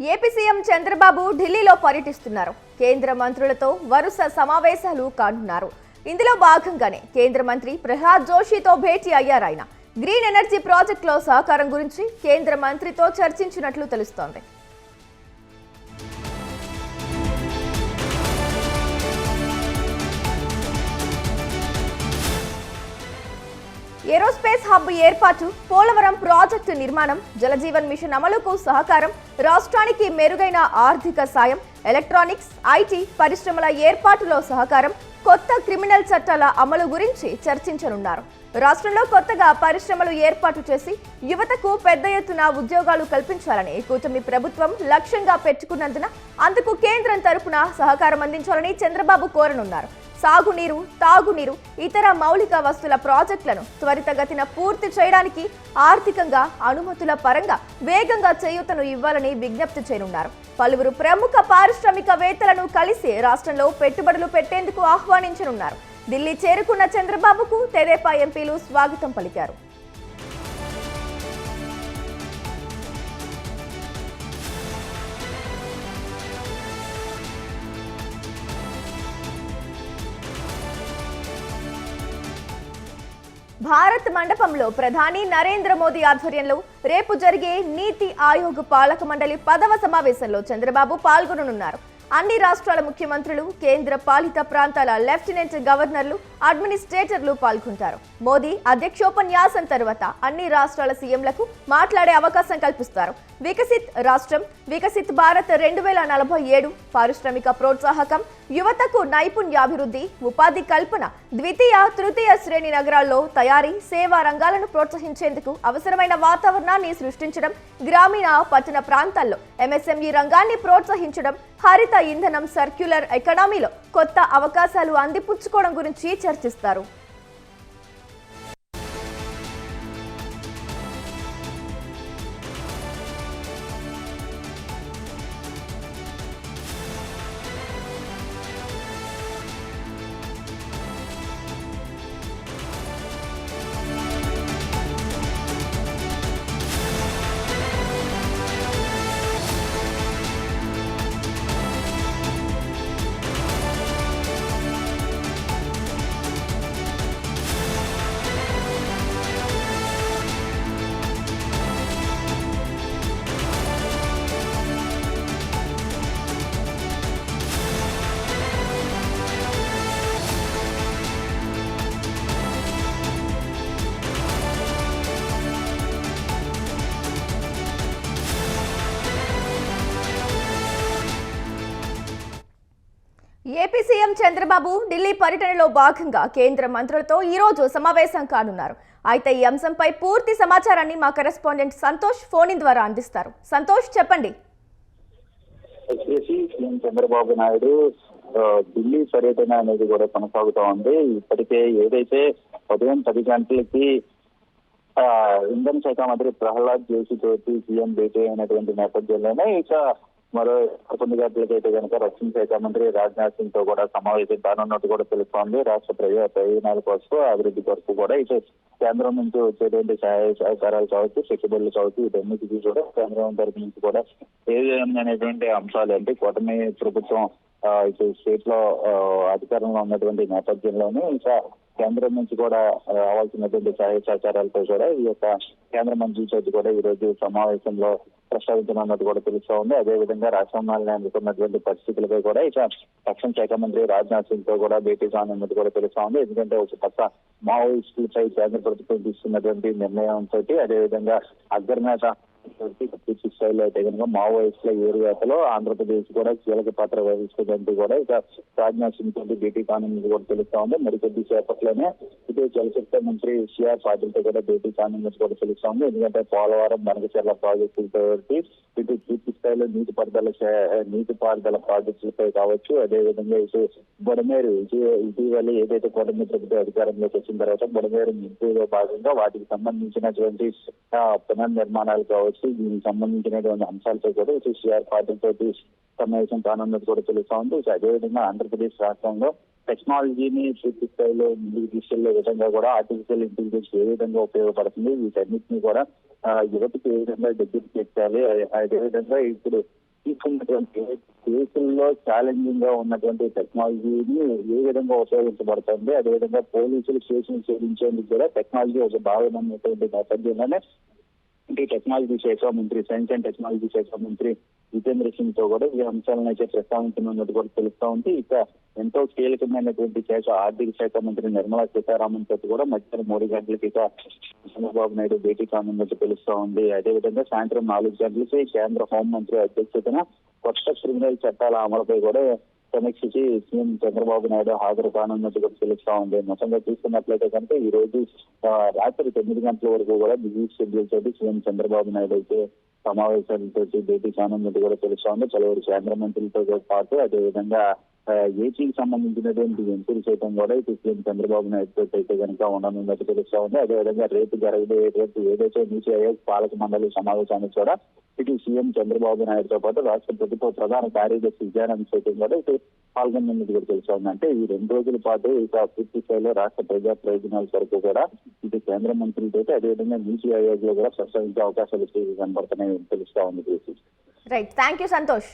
AP CM Chandrababu ఢిల్లీలో పర్యటిస్తున్నారు. కేంద్ర మంత్రులతో వరుస సమావేశాలు కానున్నారు. ఇందులో భాగంగానే కేంద్ర మంత్రి ప్రహ్లాద్ జోషితో భేటీ అయ్యారు. ఆయన గ్రీన్ ఎనర్జీ ప్రాజెక్టులో సహకారం గురించి కేంద్ర మంత్రితో చర్చించినట్లు తెలుస్తోంది. ఏరోస్పేస్ హబ్ ఏర్పాటు, పోలవరం ప్రాజెక్టు నిర్మాణం, జలజీవన్ మిషన్ అమలుకు సహకారం, రాష్ట్రానికి మెరుగైన ఆర్థిక సాయం, ఎలక్ట్రానిక్స్, ఐటీ పరిశ్రమల ఏర్పాటులో సహకారం, కొత్త క్రిమినల్ చట్టాల అమలు గురించి చర్చించనున్నారు. రాష్ట్రంలో కొత్తగా పరిశ్రమలు ఏర్పాటు చేసి యువతకు పెద్ద ఎత్తున ఉద్యోగాలు కల్పించాలని కూటమి ప్రభుత్వం లక్ష్యంగా పెట్టుకున్నందున అందుకు కేంద్రం తరపున సహకారం అందించాలని చంద్రబాబు కోరనున్నారు. సాగునీరు, తాగునీరు, ఇతర మౌలిక వస్తువుల ప్రాజెక్టులను త్వరితగతిన పూర్తి చేయడానికి ఆర్థికంగా, అనుమతుల పరంగా వేగంగా చేయూతను ఇవ్వాలని విజ్ఞప్తి చేయనున్నారు. పలువురు ప్రముఖ పారిశ్రామికవేత్తలను కలిసి రాష్ట్రంలో పెట్టుబడులు పెట్టేందుకు ఆహ్వానించనున్నారు. ఢిల్లీ చేరుకున్న చంద్రబాబుకు తెదేపా ఎంపీలు స్వాగతం పలికారు. భారత్ మండపంలో ప్రధాని నరేంద్ర మోదీ ఆధ్వర్యంలో రేపు జరిగే నీతి ఆయోగ్ పాలక మండలి 10వ సమావేశంలో చంద్రబాబు పాల్గొననున్నారు. అన్ని రాష్ట్రాల ముఖ్యమంత్రులు, కేంద్ర పాలిత ప్రాంతాల లెఫ్టినెంట్ గవర్నర్లు, అడ్మినిస్ట్రేటర్లు పాల్గొంటారు. మోదీ అధ్యక్షోపన్యాసం తర్వాత అన్ని రాష్ట్రాల సీఎంలకు మాట్లాడే అవకాశం కల్పిస్తారు. వికసిత్ రాష్ట్రం, వికసిత్ భారత్ 2047, పారిశ్రామిక ప్రోత్సాహకం, యువతకు నైపుణ్యాభివృద్ధి, ఉపాధి కల్పన, ద్వితీయ, తృతీయ శ్రేణి నగరాల్లో తయారీ, సేవా రంగాలను ప్రోత్సహించేందుకు అవసరమైన వాతావరణాన్ని సృష్టించడం, గ్రామీణ, పట్టణ ప్రాంతాల్లో ఎంఎస్ఎంఈ రంగాన్ని ప్రోత్సహించడం, హరిత ఇంధనం, సర్క్యులర్ ఎకానమీలో కొత్త అవకాశాలు అందిపుచ్చుకోవడం గురించి చర్చిస్తారు. ఏపీ సీఎం చంద్రబాబు ఢిల్లీ పర్యటనలో భాగంగా కేంద్ర మంత్రులతో ఈ రోజు సమావేశం కానున్నారు. అయితే ఈ అంశంపై పూర్తి సమాచారాన్ని మా కరెస్పాండెంట్ సంతోష్ ఫోన్ ఇన్ ద్వారా అందిస్తారు. సంతోష్, చెప్పండి. సీఎం చంద్రబాబు నాయుడు ఢిల్లీ పర్యటన అనేది కూడా కొనసాగుతా ఉంది. ఇప్పటికే ఏదైతే ఉదయం 10 గంటలకి ఇంధన శాఖ మంత్రి ప్రహ్లాద్ జోషి తోటి సీఎం భేటీ అయినటువంటి నేపథ్యంలోనే ఇక మరో 11 గంటలకైతే కనుక రక్షణ శాఖ మంత్రి రాజ్నాథ్ సింగ్ తో కూడా సమావేశం కానున్నట్టు కూడా తెలుస్తోంది. రాష్ట్ర ప్రయోజనాల కోసం, అభివృద్ధి కొరకు కూడా ఇటు కేంద్రం నుంచి వచ్చేటువంటి సహాయకారాలు కావచ్చు, పెట్టుబడులు కావచ్చు, వీటన్నిటికీ కూడా కేంద్రం తరఫు నుంచి కూడా ఏ విధమైనటువంటి అంశాలు అంటే కూటమి ప్రభుత్వం ఇటు స్టేట్ లో అధికారంలో ఉన్నటువంటి నేపథ్యంలోనే ఇంకా కేంద్రం నుంచి కూడా రావాల్సినటువంటి సహాయ సహకారాలతో కూడా ఈ యొక్క కేంద్ర మంత్రులతో కూడా ఈ రోజు సమావేశంలో ప్రస్తావించనున్నట్టు కూడా తెలుస్తా ఉంది. అదేవిధంగా రాష్ట్రంలో అందుకున్నటువంటి పరిస్థితులపై కూడా ఇక రక్షణ శాఖ మంత్రి రాజ్నాథ్ సింగ్ తో కూడా భేటీ కానున్నట్టు కూడా తెలుస్తా ఉంది. ఎందుకంటే ఒక పక్క మావోయిస్టులపై కేంద్ర ప్రభుత్వం తీసుకున్నటువంటి నిర్ణయంతో, అదేవిధంగా అగ్రనేత పూర్తి స్థాయిలో అయితే కనుక మావోయిస్టుల ఏరువేతలో ఆంధ్రప్రదేశ్ కూడా కీలక పాత్ర వహిస్తుందంటూ కూడా ఇక రాజ్నాథ్ సింగ్ తోటి భేటీ కానున్నది కూడా తెలుస్తా ఉంది. మరికొద్ది సేపట్లోనే ఇటు జలశక్తి మంత్రి సిఆర్ పాటిల్ తో కూడా భేటీ కానున్నది కూడా తెలుస్తా ఉంది. ఎందుకంటే పోలవరం, బనకచెర్ల ప్రాజెక్టులతో ఇటు పూర్తి స్థాయిలో నీటిపారుదల ప్రాజెక్టులపై కావచ్చు, అదేవిధంగా ఇటు బుడమేరు ఇటీవల ఏదైతే కూటమి ప్రభుత్వ అధికారంలోకి వచ్చిన తర్వాత బుడమేరు నిధుల్లో భాగంగా వాటికి సంబంధించినటువంటి పునర్నిర్మాణాలు కావచ్చు, దీనికి సంబంధించినటువంటి అంశాలతో కూడా ఇటు సిఆర్ పాటిల్ తోటి సమావేశం కానున్నది కూడా తెలుస్తా ఉంది. అదేవిధంగా ఆంధ్రప్రదేశ్ రాష్ట్రంలో టెక్నాలజీని పూర్తి స్థాయిలో ముందుకు తీసుకెళ్లే విధంగా కూడా ఆర్టిఫిషియల్ ఇంటెలిజెన్స్ ఏ విధంగా ఉపయోగపడుతుంది, వీటన్నిటిని కూడా యువతకు ఏ విధంగా దగ్గరికి తెచ్చాలి, అదేవిధంగా ఇప్పుడు తీసుకున్నటువంటి కేసుల్లో ఛాలెంజింగ్ గా ఉన్నటువంటి టెక్నాలజీని ఏ విధంగా ఉపయోగించబడుతుంది, అదేవిధంగా పోలీసులు కేసులు ఛేదించేందుకు కూడా టెక్నాలజీ ఒక భాగం ఉన్నటువంటి నేపథ్యంలోనే ఈ టెక్నాలజీ శాఖ మంత్రి, సైన్స్ అండ్ టెక్నాలజీ శాఖ మంత్రి జితేంద్ర సింగ్ తో కూడా ఈ అంశాలను అయితే ప్రస్తావించనున్నట్టు కూడా తెలుస్తా ఉంది. ఇక ఎంతో కీలకమైనటువంటి శాఖ ఆర్థిక శాఖ మంత్రి నిర్మలా సీతారామన్ తో కూడా మధ్యాహ్నం 3 గంటలకి ఇక చంద్రబాబు నాయుడు భేటీ కానున్నట్టు తెలుస్తా ఉంది. అదేవిధంగా సాయంత్రం 4 గంటలకి కేంద్ర హోంమంత్రి అధ్యక్షతన కొత్త క్రిమినల్ చట్టాల అమలుపై కూడా సమీక్షకి సీఎం చంద్రబాబు నాయుడు హాజరు కానున్నట్టు కూడా తెలుస్తా ఉంది. మొత్తంగా చూస్తున్నట్లయితే కనుక ఈ రోజు రాత్రి 9 గంటల వరకు కూడా బిజీ షెడ్యూల్ తోటి సీఎం చంద్రబాబు నాయుడు అయితే సమావేశాలతో భేటీ కానున్నట్టు కూడా తెలుస్తా ఉంది. పలువురు కేంద్ర మంత్రులతో పాటు అదేవిధంగా ఏపీకి సంబంధించినటువంటి ఎంపీలు సైతం కూడా ఇటు సీఎం చంద్రబాబు నాయుడు అయితే కనుక ఉండనున్నట్టు తెలుస్తా ఉంది. అదేవిధంగా రేపు జరగబోయేటువంటి ఏదైతే నీతి ఆయోగ్ పాలక మండలి సమావేశానికి కూడా ఇటు సీఎం చంద్రబాబు నాయుడుతో పాటు రాష్ట్ర ప్రభుత్వ ప్రధాన కార్యదర్శి విజయానంద్ సైతం కూడా ఇటు పాల్గొన్నట్టు కూడా తెలుస్తా ఉంది. అంటే ఈ 2 రోజుల పాటు ఇక పూర్తి స్థాయిలో రాష్ట్ర ప్రజా ప్రయోజనాల కొరకు కూడా ఇటు కేంద్ర మంత్రులతో అదేవిధంగా నీతి ఆయోగ్ లో కూడా ప్రస్తావించే అవకాశాలు కనబడుతున్నాయి తెలుస్తా ఉంది. Right, thank you Santosh.